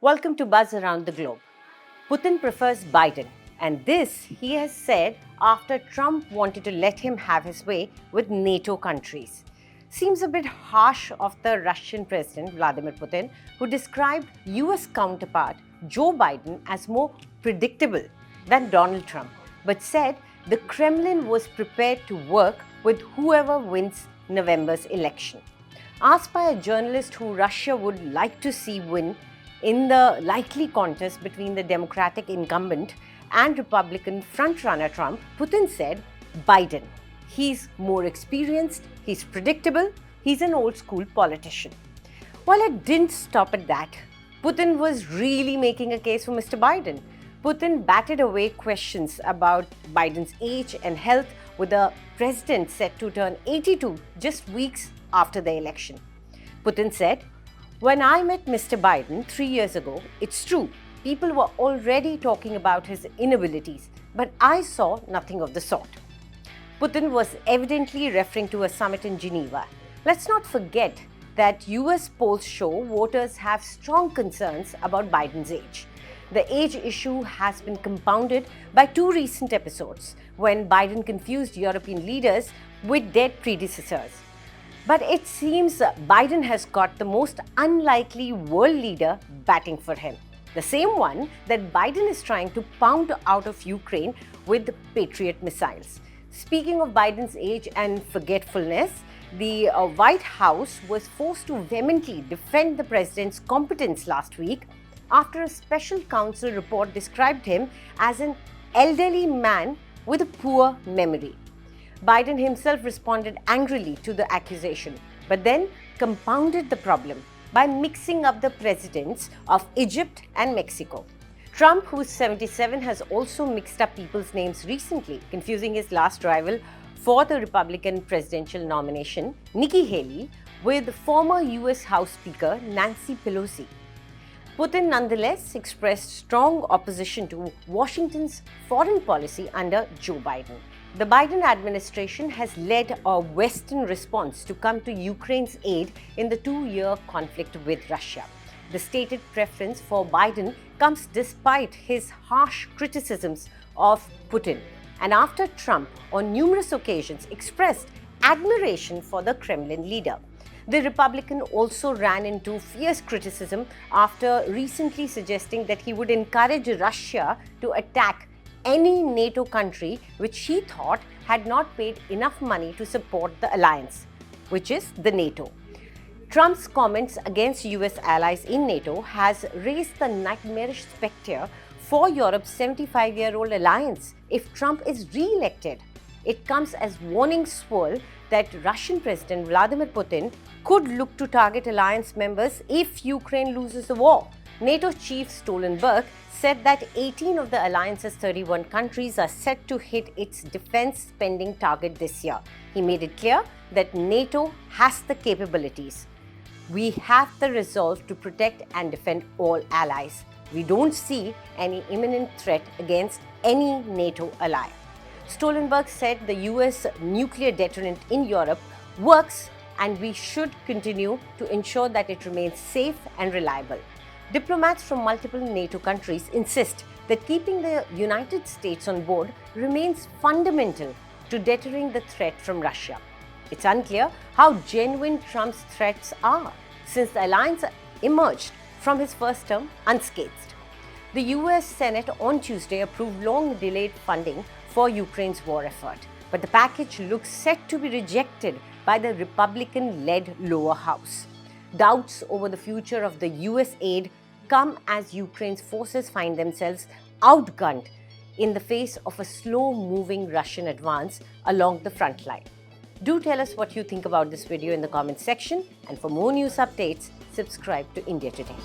Welcome to Buzz Around the Globe. Putin prefers Biden, and this he has said after Trump wanted to let him have his way with NATO countries. Seems a bit harsh of the Russian President Vladimir Putin, who described US counterpart Joe Biden as more predictable than Donald Trump, but said the Kremlin was prepared to work with whoever wins November's election. Asked by a journalist who Russia would like to see win in the likely contest between the Democratic incumbent and Republican frontrunner Trump, Putin said, Biden. He's more experienced, he's predictable, he's an old-school politician. While it didn't stop at that, Putin was really making a case for Mr. Biden. Putin batted away questions about Biden's age and health, with the president set to turn 82 just weeks after the election. Putin said, "When I met Mr. Biden 3 years ago, it's true, people were already talking about his inabilities, but I saw nothing of the sort." Putin was evidently referring to a summit in Geneva. Let's not forget that US polls show voters have strong concerns about Biden's age. The age issue has been compounded by two recent episodes when Biden confused European leaders with dead predecessors. But it seems Biden has got the most unlikely world leader batting for him. The same one that Biden is trying to pound out of Ukraine with Patriot missiles. Speaking of Biden's age and forgetfulness, the White House was forced to vehemently defend the president's competence last week after a special counsel report described him as an elderly man with a poor memory. Biden himself responded angrily to the accusation, but then compounded the problem by mixing up the presidents of Egypt and Mexico. Trump, who's 77, has also mixed up people's names recently, confusing his last rival for the Republican presidential nomination, Nikki Haley, with former US House Speaker Nancy Pelosi. Putin nonetheless expressed strong opposition to Washington's foreign policy under Joe Biden. The Biden administration has led a Western response to come to Ukraine's aid in the two-year conflict with Russia. The stated preference for Biden comes despite his harsh criticisms of Putin, and after Trump on numerous occasions expressed admiration for the Kremlin leader. The Republican also ran into fierce criticism after recently suggesting that he would encourage Russia to attack any NATO country which he thought had not paid enough money to support the alliance, which is the NATO. Trump's comments against US allies in NATO has raised the nightmarish specter for Europe's 75-year-old alliance if Trump is re-elected. It comes as warning swirl that Russian President Vladimir Putin could look to target alliance members if Ukraine loses the war. NATO chief Stoltenberg said that 18 of the alliance's 31 countries are set to hit its defense spending target this year. He made it clear that NATO has the capabilities. We have the resolve to protect and defend all allies. We don't see any imminent threat against any NATO ally. Stoltenberg said the US nuclear deterrent in Europe works, and we should continue to ensure that it remains safe and reliable. Diplomats from multiple NATO countries insist that keeping the United States on board remains fundamental to deterring the threat from Russia. It's unclear how genuine Trump's threats are, since the alliance emerged from his first term unscathed. The US Senate on Tuesday approved long-delayed funding for Ukraine's war effort, but the package looks set to be rejected by the Republican-led lower house. Doubts over the future of the US aid come as Ukraine's forces find themselves outgunned in the face of a slow-moving Russian advance along the front line. Do tell us what you think about this video in the comments section, and for more news updates, subscribe to India Today.